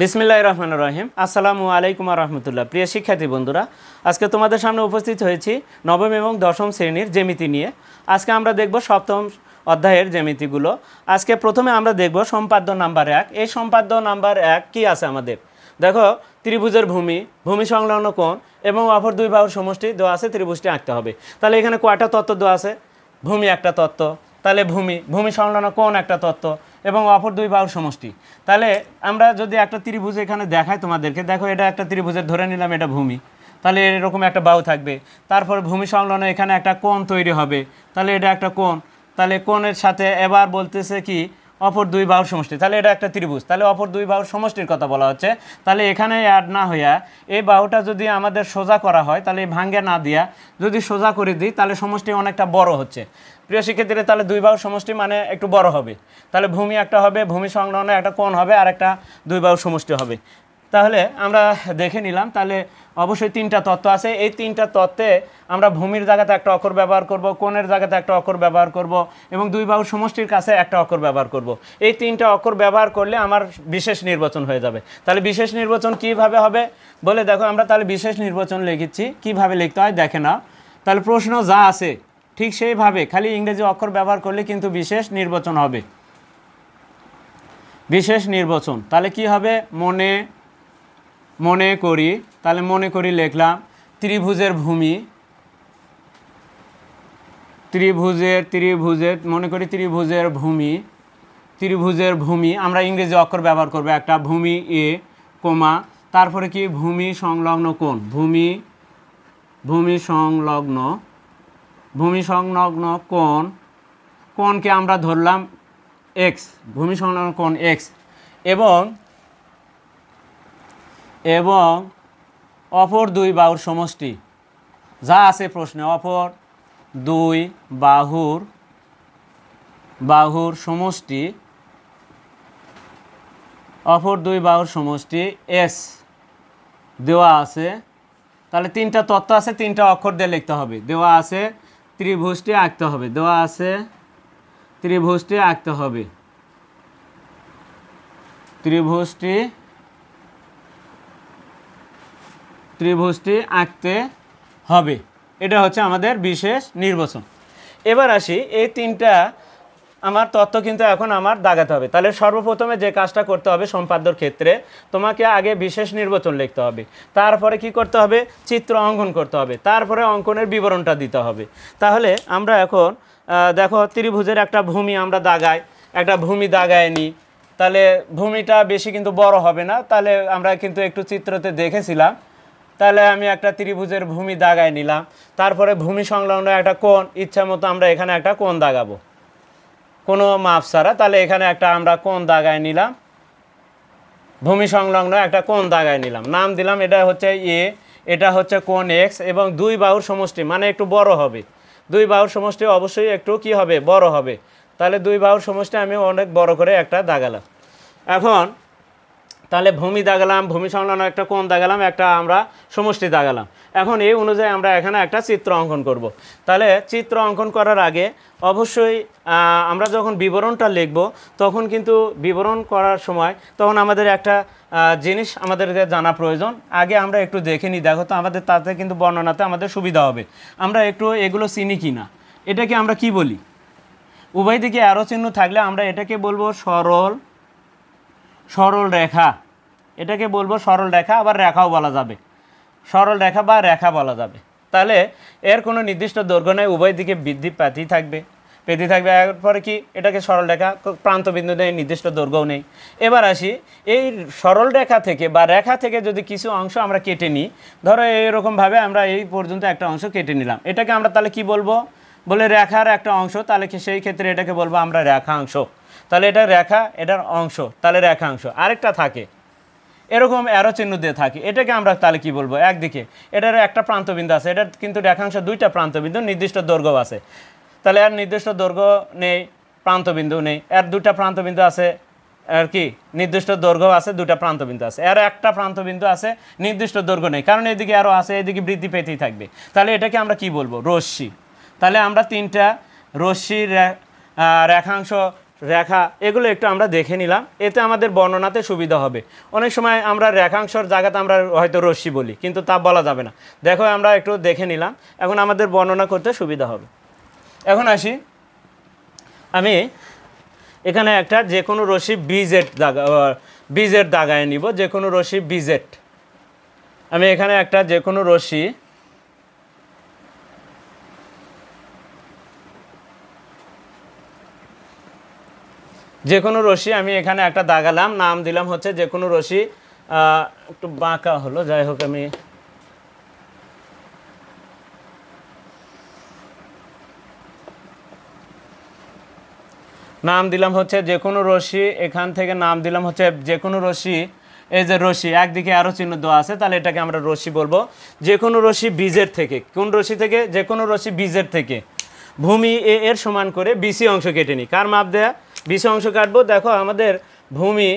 বিসমিল্লাহির রহমানির রহিম। আসসালামু আলাইকুম ওয়া রাহমাতুল্লাহ। প্রিয় শিক্ষার্থী বন্ধুরা, আজকে তোমাদের সামনে উপস্থিত হয়েছি নবম এবং দশম শ্রেণীর জ্যামিতি নিয়ে। আজকে আমরা দেখব সপ্তম অধ্যায়ের জ্যামিতিগুলো। আজকে প্রথমে আমরা দেখব সম্পাদ্য নাম্বার 1। এই সম্পাদ্য নাম্বার 1 কি আছে আমাদের? দেখো, ত্রিভুজের ভূমি, ভূমি সংলগ্ন কোণ এবং অপর দুই বাহুর সমষ্টি দেওয়া আছে, ত্রিভুজটি আঁকতে হবে। তাহলে এখানে কয়টা তত্ত্ব দেওয়া আছে? ভূমি একটা তত্ত্ব, তাহলে ভূমি সংলগ্ন কোণ একটা তত্ত্ব এবং অপর দুই বাহুর সমষ্টি। তাহলে আমরা যদি একটা ত্রিভুজ এখানে দেখাই তোমাদেরকে, দেখো এটা একটা ত্রিভুজের ধরে নিলাম এটা ভূমি, তাহলে এরকম একটা বাহু থাকবে। তারপর ভূমি সংলগ্ন এখানে একটা কোণ তৈরি হবে, তাহলে এটা একটা কোণ। তাহলে কোণের সাথে এবার বলতেছে কি অপর দুই বাহুর সমষ্টি, তাহলে এটা একটা ত্রিভুজ, তাহলে অপর দুই বাহুর সমষ্টির কথা বলা হচ্ছে। তাহলে এখানে অ্যাড না হইয়া এই বাহুটা যদি আমাদের সোজা করা হয়, তাহলে ভাঙ্গে না দিয়া যদি সোজা করে দিই, তাহলে সমষ্টি অনেকটা বড় হচ্ছে। প্রিয় শিক্ষার্থীরা, তাহলে দুই বাহুর সমষ্টি মানে একটু বড় হবে। তাহলে ভূমি একটা হবে, ভূমি সংলগ্ন একটা কোণ হবে, আর একটা দুই বাহুর সমষ্টি হবে। তাহলে আমরা দেখে নিলাম, তাহলে অবশ্যই তিনটা তত্ত্ব আছে। এই তিনটা তত্ত্বে আমরা ভূমির জায়গাতে একটা অক্ষর ব্যবহার করব, কোণের জায়গাতে একটা অক্ষর ব্যবহার করব এবং দুই বাহুর সমষ্টির কাছে একটা অক্ষর ব্যবহার করব। এই তিনটা অক্ষর ব্যবহার করলে আমার বিশেষ নির্বাচন হয়ে যাবে। তাহলে বিশেষ নির্বাচন কিভাবে হবে বলে দেখো, আমরা তাহলে বিশেষ নির্বাচন লিখেছি। কিভাবে লিখতে হয় দেখে নাও। তাহলে প্রশ্ন যা আছে ঠিক সেইভাবে খালি ইংরেজি অক্ষর ব্যবহার করলে কিন্তু বিশেষ নির্বাচন হবে। বিশেষ নির্বাচন তাহলে কি হবে? মনে করি, তাহলে মনে করি লিখলাম ত্রিভুজের ভূমি, ত্রিভুজের মনে করি ত্রিভুজের ভূমি আমরা ইংরেজি অক্ষর ব্যবহার করব একটা, ভূমি এ কোমা, তারপরে কি ভূমি সংলগ্ন কোণ, ভূমি সংলগ্ন কোণকে আমরা ধরলাম এক্স, ভূমি সংলগ্ন কোণ এক্স, এবং অপর দুই বাহুর সমষ্টি যা আছে প্রশ্নে, অপর দুই বাহুর সমষ্টি এস দেওয়া আছে। তাহলে তিনটা তত্ত্ব আছে, তিনটা অক্ষর দিয়ে লিখতে হবে। দেওয়া আছে ত্রিভুজটি আঁকতে হবে, ত্রিভুজটি আঁকতে হবে। এটা হচ্ছে আমাদের বিশেষ নির্বাচন। এবার আসি, এই তিনটা আমার তত্ত্ব কিন্তু এখন আমার দাগাতে হবে। তাহলে সর্বপ্রথমে যে কাজটা করতে হবে সম্পাদ্যর ক্ষেত্রে, তোমাকে আগে বিশেষ নির্বাচন লিখতে হবে, তারপরে কি করতে হবে? চিত্র অঙ্কন করতে হবে, তারপরে অঙ্কনের বিবরণটা দিতে হবে। তাহলে আমরা এখন দেখো, ত্রিভুজের একটা ভূমি আমরা একটা ভূমি দাগায় নিই। তাহলে ভূমিটা বেশি কিন্তু বড় হবে না, তাহলে আমরা কিন্তু একটু চিত্রতে দেখেছিলাম। তাহলে আমি একটা ত্রিভুজের ভূমি দাগায় নিলাম, তারপরে ভূমি সংলগ্ন একটা কোণ, ইচ্ছা মতো আমরা এখানে একটা কোণ দাগাবো কোনো মাপ ছাড়া। তাহলে এখানে একটা আমরা কোণ দাগায় নিলাম, ভূমি সংলগ্ন একটা কোণ দাগায় নিলাম, নাম দিলাম এটা হচ্ছে এ, এটা হচ্ছে কোণ এক্স, এবং দুই বাহুর সমষ্টি মানে একটু বড় হবে। দুই বাহুর সমষ্টি অবশ্যই একটু কি হবে? বড় হবে। তাহলে দুই বাহুর সমষ্টি আমি অনেক বড় করে একটা দাগালাম। এখন তাহলে ভূমি দাগালাম, ভূমি সংলগ্ন একটা কোণ দাগালাম, একটা আমরা সমষ্টি দাগালাম। এখন এই অনুযায়ী আমরা এখানে একটা চিত্র অঙ্কন করব। তাহলে চিত্র অঙ্কন করার আগে অবশ্যই আমরা যখন বিবরণটা লিখব, তখন কিন্তু বিবরণ করার সময় তখন আমাদের একটা জিনিস আমাদেরকে জানা প্রয়োজন। আগে আমরা একটু দেখে নিই, দেখো তো আমাদের তাতে কিন্তু বর্ণনাতে আমাদের সুবিধা হবে। আমরা একটু এগুলো চিনি কি না, এটাকে আমরা কি বলি? উভয় দিকে অ্যারো চিহ্ন থাকলে আমরা এটাকে বলবো সরল রেখা। এটাকে বলবো সরল রেখা, আবার রেখাও বলা যাবে, সরল রেখা বা রেখা বলা যাবে। তাহলে এর কোনো নির্দিষ্ট দৈর্ঘ্য নেই, উভয় দিকে বৃদ্ধি পেতেই থাকবে। এরপরে কি এটাকে সরল রেখা, প্রান্তবিন্দু নেই, নির্দিষ্ট দৈর্ঘ্যও নেই। এবার আসি, এই সরল রেখা থেকে বা রেখা থেকে যদি কিছু অংশ আমরা কেটে নিই, ধরো এইরকমভাবে আমরা এই পর্যন্ত একটা অংশ কেটে নিলাম, এটাকে আমরা তাহলে কি বলবো? বলে রেখার একটা অংশ। তাহলে সেই ক্ষেত্রে এটাকে বলবো আমরা রেখাংশ। তাহলে এটা রেখা, এটার অংশ, তাহলে রেখাংশ। আরেকটা থাকে এরকম অ্যারো চিহ্ন দিয়ে থাকে, এটাকে আমরা তাহলে কি বলবো? একদিকে এটার একটা প্রান্তবিন্দু আছে, এটার কিন্তু রেখাংশ দুইটা প্রান্তবিন্দু, নির্দিষ্ট দৈর্ঘ্য আছে। তাহলে এর নির্দিষ্ট দৈর্ঘ্য নেই, প্রান্তবিন্দু নেই। এর দুটা প্রান্তবিন্দু আছে, আর কি নির্দিষ্ট দৈর্ঘ্য আছে, দুটা প্রান্তবিন্দু আছে। এর একটা প্রান্তবিন্দু আছে, নির্দিষ্ট দৈর্ঘ্য নেই, কারণ এদিকে আরও আছে, এদিকে বৃদ্ধি পেতেই থাকবে। তাহলে এটাকে আমরা কি বলবো? রশ্মি। তাহলে আমরা তিনটা রশ্মির রেখাংশ রেখা এগুলো একটু আমরা দেখে নিলাম, এতে আমাদের বর্ণনাতে সুবিধা হবে। অনেক সময় আমরা রেখাংশর জায়গাতে আমরা হয়তো রশ্মি বলি, কিন্তু তা বলা যাবে না। দেখো আমরা একটু দেখে নিলাম, এখন আমাদের বর্ণনা করতে সুবিধা হবে। এখন আসি, আমি এখানে একটা যে কোনো রশ্মি বিজেড দাগায় নিব, যে কোনো রশ্মি বিজেড। আমি এখানে একটা যে কোনো রশ্মি আমি এখানে একটা দাগালাম, নাম দিলাম হচ্ছে যে কোনো রশ্মি, একটু বাঁকা হলো, যাই হোক আমি নাম দিলাম হচ্ছে যে কোনো রশ্মি, এখান থেকে নাম দিলাম হচ্ছে যে কোনো রশ্মি। এই যে রশ্মি একদিকে আরও চিহ্ন দেওয়া আছে, তাহলে এটাকে আমরা রশ্মি বলবো। যে কোনো রশ্মি বীজের থেকে, কোন রশ্মি থেকে? যে কোনো রশ্মি বীজের থেকে ভূমি এ এর সমান করে বিসি অংশ কেটে নিই। কার মাপ দেয়া? বিসি অংশ কাটবো। দেখো আমাদের ভূমি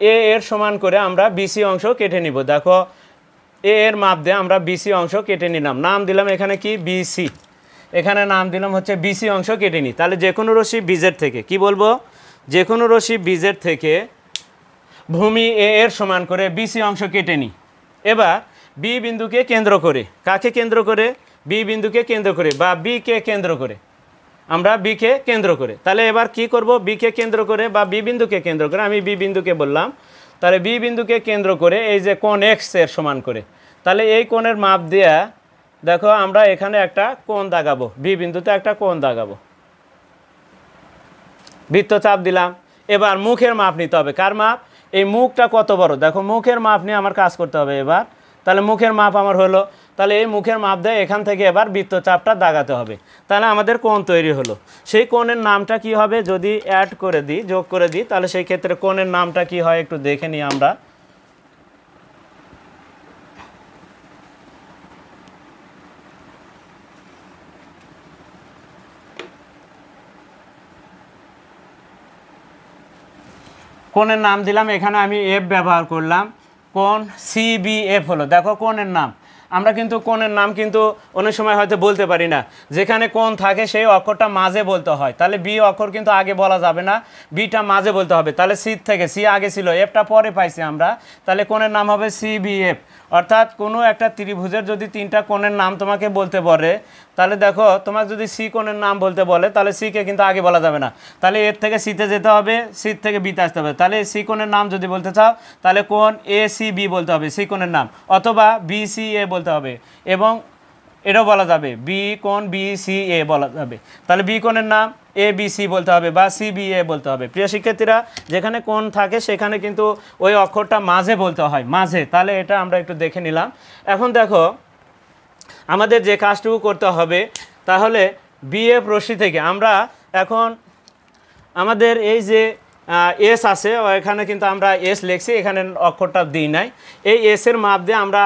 এ এর সমান করে আমরা বিসি অংশ কেটে নিব। দেখো এ এর মাপ দিয়ে আমরা বিসি অংশ কেটে নিলাম, নাম দিলাম এখানে কি? বিসি। এখানে নাম দিলাম হচ্ছে বিসি অংশ কেটে নিই। তাহলে যে কোনো রশ্মি বীজের থেকে কি বলবো? যে কোনো রশ্মি বীজের থেকে ভূমি এ এর সমান করে বিসি অংশ কেটে নিই। এবার বি বিন্দুকে কেন্দ্র করে, কাকে কেন্দ্র করে? বি বিন্দুকে কেন্দ্র করে বা বিকে কেন্দ্র করে, আমরা বিকে কেন্দ্র করে। তাহলে এবার কি করব? বিকে কেন্দ্র করে বা বি বিন্দুকে কেন্দ্র করে, আমি বি বিন্দুকে বললাম, তাহলে বি বিন্দুকে কেন্দ্র করে এই যে কোণ এক্স এর সমান করে, তাহলে এই কোণের মাপ দেয়া দেখো আমরা এখানে একটা কোণ দাগাবো, বি বিন্দুতে একটা কোণ দাগাবো, বৃত্তচাপ দিলাম। এবার মুখের মাপ নিতে হবে। কার মাপ? এই মুখটা কত বড়, দেখো মুখের মাপ নিয়ে আমার কাজ করতে হবে এবার। তাহলে মুখের মাপ আমার হলো, তাহলে এই মুখের মাপ দেয় এখান থেকে এবার বৃত্তচাপটা দাগাতে হবে, তাহলে আমাদের কোণ তৈরি হলো। সেই কোণের নামটা কি হবে? যদি অ্যাড করে দিই, যোগ করে দিই, তাহলে সেই ক্ষেত্রে কোণের নামটা কি হয় একটু দেখে নিই আমরা। কোণের নাম দিলাম, এখানে আমি এফ ব্যবহার করলাম, কোণ সিবিএফ হলো। দেখো কোণের নাম, আমরা কিন্তু কোণের নাম কিন্তু অনেক সময় হয়তো বলতে পারি না, যেখানে কোণ থাকে সেই অক্ষরটা মাঝে বলতে হয়। তাহলে বি অক্ষর কিন্তু আগে বলা যাবে না, বিটা মাঝে বলতে হবে। তাহলে সি থেকে, সি আগে ছিল, এফটা পরে পাইছি আমরা, তাহলে কোণের নাম হবে সিবিএফ। অর্থাৎ কোনো একটা ত্রিভুজের যদি তিনটা কোণের নাম তোমাকে বলতে বলে, তাহলে দেখো তোমাকে যদি সি কোণের নাম বলতে বলে, তাহলে সিকে কিন্তু আগে বলা যাবে না, তাহলে এর থেকে সিতে যেতে হবে, সির থেকে বিতে আসতে হবে। তাহলে সি কোণের নাম যদি বলতে চাও, তাহলে কোণ এ সি বি বলতে হবে সি কোণের নাম, অথবা বি সি এ বলতে হবে, এবং এটাও বলা যাবে বি কোণ বি সি এ বলা যাবে। তাহলে বি কোণের নাম এ বি সি বলতে হবে বা সি বি এ বলতে হবে। প্রিয় শিক্ষার্থীরা, যেখানে কোণ থাকে সেখানে কিন্তু ওই অক্ষরটা মাঝে বলতে হয়, মাঝে। তাহলে এটা আমরা একটু দেখে নিলাম। এখন দেখো আমাদের যে কাজটুকু করতে হবে, তাহলে বিএফ রশ্মি থেকে আমরা এখন আমাদের এই যে এস আছে, এখানে কিন্তু আমরা এস লিখছি, এখানে অক্ষরটা দিই নাই। এই এসের মাপ দিয়ে আমরা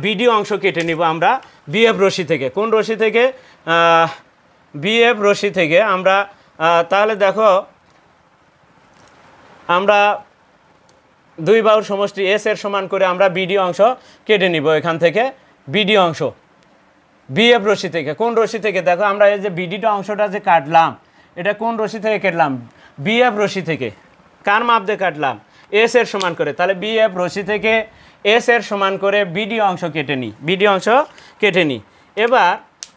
বিডি অংশ কেটে নিব আমরা বিএফ রশ্মি থেকে। কোন রশ্মি থেকে? বিএফ রশ্মি থেকে আমরা, তাহলে দেখো আমরা দুই বাহুর সমষ্টি এস এর সমান করে আমরা বিডি অংশ কেটে নিব এখান থেকে। বিডি অংশ বিএফ রশ্মি থেকে, কোন রশ্মি থেকে? দেখো আমরা এই যে বিডিটা অংশটা যে কাটলাম, এটা কোন রশ্মি থেকে কাটলাম? বিএফ রশ্মি থেকে। কার মাপ দিয়ে কাটলাম? এস এর সমান করে। তাহলে বিএফ রশ্মি থেকে এস এর সমান করে বিডি অংশ কেটে নিই, বিডি অংশ কেটে নিই। এবার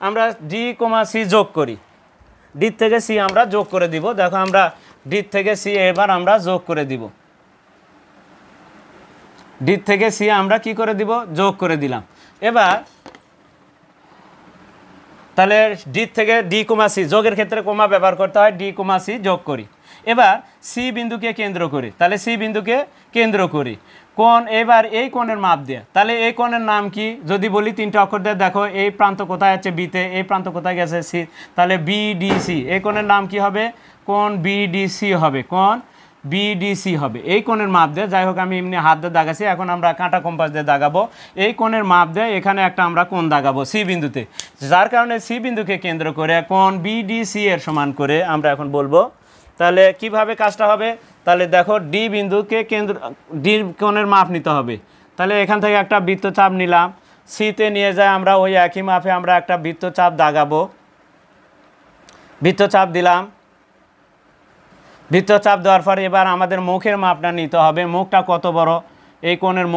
আমরা ডি কমা সি যোগ করি, ডি থেকে সি আমরা যোগ করে দিব। দেখো আমরা ডি থেকে সি এবার আমরা যোগ করে দিব, ডি থেকে সি আমরা কি করে দিব? যোগ করে দিলাম। এবার তাহলে ডি থেকে ডি কমা সি, যোগের ক্ষেত্রে কমা ব্যবহার করতে হয়, ডি কমা সি যোগ করি। এবার সি বিন্দুকে কেন্দ্র করি, তাহলে সি বিন্দুকে কেন্দ্র করি কোণ, এবার এই কোণের মাপ দিয়ে, তাহলে এই কোণের নাম কি যদি বলি? তিনটা অক্ষর দিয়ে দেখো, এই প্রান্ত কোথায় আছে? বিতে, এই প্রান্ত কোথায় গেছে? সি, তাহলে বিডিসি। এই কোণের নাম কি হবে? কোণ বিডিসি হবে, কোণ বিডিসি হবে। এই কোণের মাপ দিয়ে, যাই হোক আমি এমনি হাত দিয়ে দাগাছি, এখন আমরা কাঁটা কম্পাস দিয়ে দাগাবো। এই কোণের মাপ দিয়ে এখানে একটা আমরা কোণ দাগাবো সি বিন্দুতে, যার কারণে সি বিন্দুকে কেন্দ্র করে কোণ বিডিসি এর সমান করে আমরা এখন বলবো। তাহলে কিভাবে কাজটা হবে? তাহলে দেখো ডি বিন্দুকে কেন্দ্র, ডি কোণের মাপ নিতে হবে। তাহলে এখান থেকে একটা বৃত্তচাপ নিলাম, সিতে নিয়ে যায় আমরা ওই একই মাপে আমরা একটা বৃত্তচাপ দাগাবো, বৃত্তচাপ দিলাম। বৃত্তচাপ দেওয়ার পর এবার আমাদের মুখের মাপটা নিতে হবে। মুখটা কত বড়, এই কোণের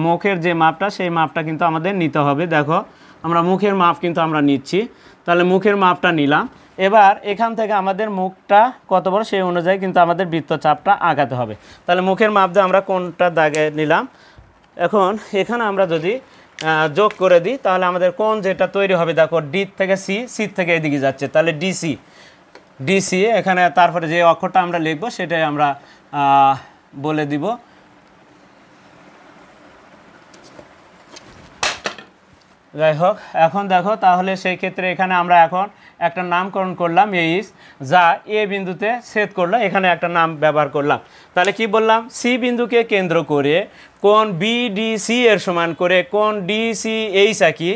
মুখের যে মাপটা সেই মাপটা কিন্তু আমাদের নিতে হবে। দেখো আমরা মুখের মাপ কিন্তু আমরা নিচ্ছি, তাহলে মুখের মাপটা নিলাম। এবার এখান থেকে আমাদের মুখটা কত বড় সেই অনুযায়ী কিন্তু আমাদের বৃত্তচাপটা আঁকাতে হবে। তাহলে মুখের মাপ দিয়ে আমরা কোনটা দাগে নিলাম। এখন এখানে আমরা যদি যোগ করে দিই তাহলে আমাদের কোণ যেটা তৈরি হবে, দেখো ডি থেকে সি, সি থেকে এদিকে যাচ্ছে, তাহলে ডিসি, ডিসি এখানে তারপরে যে অক্ষরটা আমরা লিখবো সেটাই আমরা বলে দিব। যাই হোক, এখন দেখো তাহলে সেই ক্ষেত্রে এখানে আমরা এখন একটা নামকরণ করলাম এইচ, যা এ বিন্দুতে ছেদ করলো, এখানে একটা নাম ব্যবহার করলাম। তাহলে কি বললাম, সি বিন্দুকে কেন্দ্র করে কোণ বিডিসি এর সমান করে কোণ ডিসিএইচ আঁকি,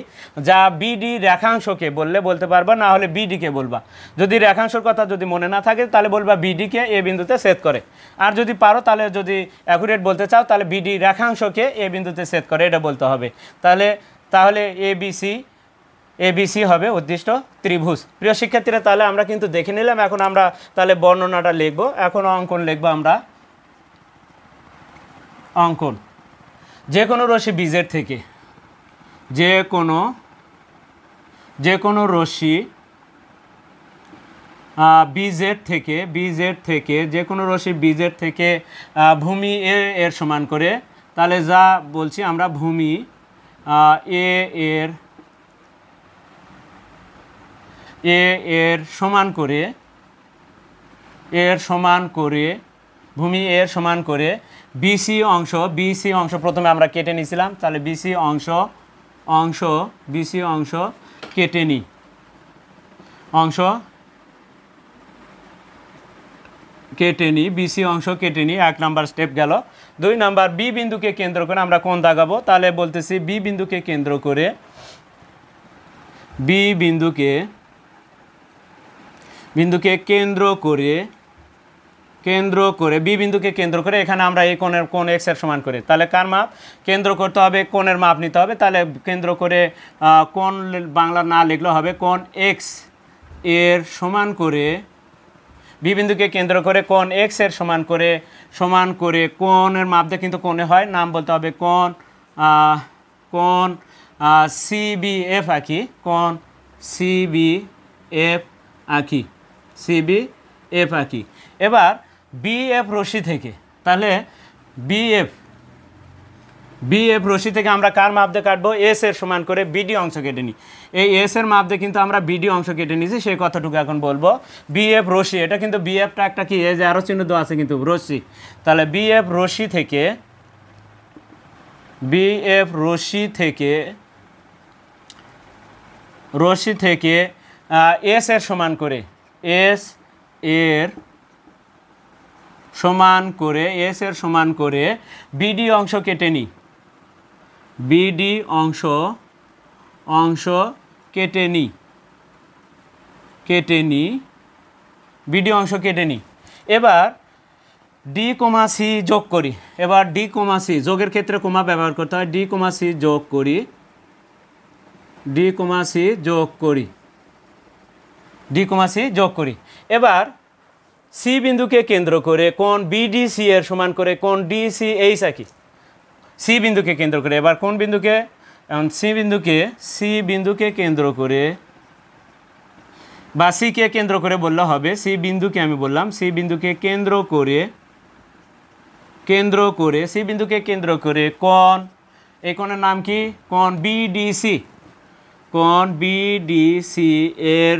যা বিডি রেখাংশকে বলতে পারবা, না হলে বিডিকে বলবা। যদি রেখাংশের কথা যদি মনে না থাকে তাহলে বলবা বিডিকে এ বিন্দুতে ছেদ করে, আর যদি পারো তাহলে যদি অ্যাকুরেট বলতে চাও তাহলে বিডি রেখাংশকে এ বিন্দুতে ছেদ করে, এটা বলতে হবে। তাহলে এবিসি হবে উদ্দিষ্ট ত্রিভুজ। প্রিয় শিক্ষার্থীরা, তাহলে আমরা কিন্তু দেখে নিলাম। এখন আমরা তাহলে বর্ণনাটা লিখব, এখন অঙ্কন লিখব আমরা। অঙ্কন, যে কোনো রশ্মি বীজের থেকে, যে কোনো রশ্মি বীজের থেকে যে কোনো রশ্মি বীজের থেকে ভূমি এর সমান করে, তাহলে যা বলছি আমরা ভূমি এর সমান করে ভূমি এর সমান করে বিসি অংশ প্রথমে আমরা কেটে নিয়েছিলাম, তাহলে বিসি অংশ কেটে নিই, বিসি অংশ কেটে নিই। 1 নাম্বার স্টেপ গেল। 2 নাম্বার, বি বিন্দুকে কেন্দ্র করে আমরা কোণ দাগাবো। তাহলে বলতেছি বি বিন্দুকে কেন্দ্র করে এখানে আমরা এই কোণ এক্স এর সমান করে, তাহলে কার মাপ কেন্দ্র করতে হবে, কোণের মাপ নিতে হবে। তাহলে কেন্দ্র করে কোণ বাংলা না লিখলেও হবে, কোণ এক্স এর সমান করে, বি বিন্দুকে কেন্দ্র করে কোণ এক্স এর সমান করে কোণের মাপ দিয়ে কিন্তু কোণে হয়, নাম বলতে হবে কোণ সিবিএফ আঁকি, কোণ সিবিএফ আঁকি। এবার বিএফ রশ্মি থেকে, তাহলে বিএফ রশ্মি থেকে আমরা কার মাপ দিয়ে কাটবো, এস এর সমান করে বিডি অংশ কেটে নিই। এই এস এর মাপ দিয়ে কিন্তু আমরা বিডি অংশ কেটে নিয়েছি, সেই কথাটুকু এখন বলবো। বিএফ রশ্মি, এটা কিন্তু বিএফটা একটা কি, এই যে আরও চিহ্ন দেওয়া আছে কিন্তু রশ্মি, তাহলে বিএফ রশ্মি থেকে এস এর সমান করে বিডি অংশ কেটে নিই, বিডি অংশ কেটে নিই। এবার ডি কমা সি যোগ করি। এবার ডি কমা সি যোগের ক্ষেত্রে কমা ব্যবহার করতে হয়। ডি কমা সি যোগ করি। এবার সি বিন্দুকে কেন্দ্র করে কোণ বিডিসি এর সমান করে কোণ ডিসিএইচ আঁকি, সি বিন্দুকে কেন্দ্র করে। এবার কোন বিন্দুকে, সি বিন্দুকে কেন্দ্র করে বা সিকে কেন্দ্র করে বললে হবে, সি বিন্দুকে আমি বললাম, সি বিন্দুকে কেন্দ্র করে কোণ, এই কোণের নাম কি, কোণ বিডিসি এর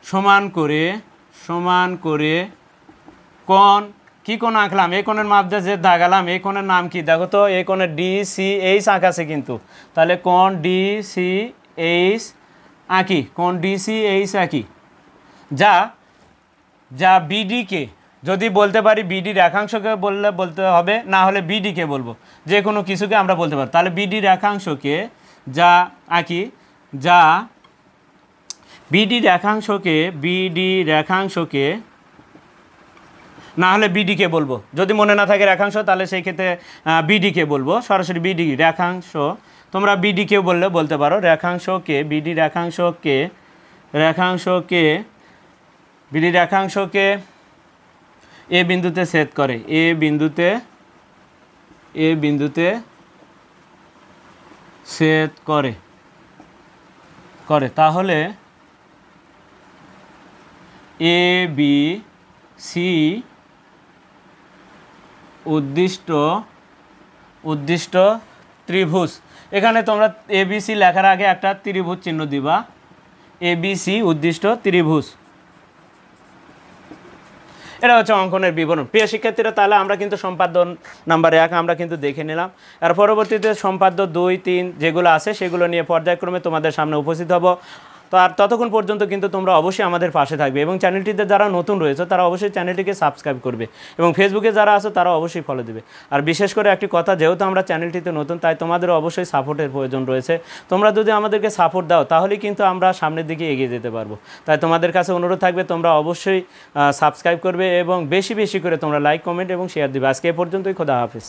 সমান করে কোণ, কি কোণ আঁকলাম, এই কোণের মাপ যে দাগালাম, এই কোণের নাম কি, দেখো তো এই কোণের ডিসিএইচ আঁকাছে কিন্তু, তাহলে কোণ ডিসিএইচ আঁকি, যা বিডিকে, যদি বলতে পারি বিডি রেখাংশকে বলতে হবে, না হলে বিডিকে বলবো, যে কোনো কিছুকে আমরা বলতে পারি। তাহলে বিডি রেখাংশকে যা আঁকি, যা বিডি রেখাংশকে না হলে বিডিকে বলবো, যদি মনে না থাকে রেখাংশ তাহলে সেই ক্ষেত্রে বিডিকে বলবো, সরাসরি বিডি রেখাংশ, তোমরা বিডিকেও বলতে পারো। বিডি রেখাংশকে এ বিন্দুতে ছেদ করে, এ বিন্দুতে ছেদ করে, তাহলে এ বি সি উদ্দিষ্ট ত্রিভুজ। এখানে তোমরা ABC লেখার আগে একটা ত্রিভুজ চিহ্ন দিবা, ABC উদ্দিষ্ট ত্রিভুজ। এটা হচ্ছে অঙ্কনের বিবরণ। প্রিয় শিক্ষার্থীরা, তাহলে আমরা কিন্তু সম্পাদ্য নাম্বার 1 আমরা কিন্তু দেখে নিলাম। আর পরবর্তীতে সম্পাদ্য 2, 3 যেগুলো আছে সেগুলো নিয়ে পর্যায়ক্রমে তোমাদের সামনে উপস্থিত হব। তো আর ততক্ষণ পর্যন্ত কিন্তু তোমরা অবশ্যই আমাদের পাশে থাকবে এবং চ্যানেলটিতে যারা নতুন রয়েছে তারা অবশ্যই চ্যানেলটিকে সাবস্ক্রাইব করবে এবং ফেসবুকে যারা আছে তারা অবশ্যই ফলো দেবে। আর বিশেষ করে একটি কথা, যেহেতু আমরা চ্যানেলটিতে নতুন তাই তোমাদেরও অবশ্যই সাপোর্টের প্রয়োজন রয়েছে। তোমরা যদি আমাদেরকে সাপোর্ট দাও তাহলেই কিন্তু আমরা সামনের দিকে এগিয়ে যেতে পারবো। তাই তোমাদের কাছে অনুরোধ থাকবে তোমরা অবশ্যই সাবস্ক্রাইব করবে এবং বেশি বেশি করে তোমরা লাইক, কমেন্ট এবং শেয়ার দিবে। আজকে এ পর্যন্তই, খোদা হাফেজ।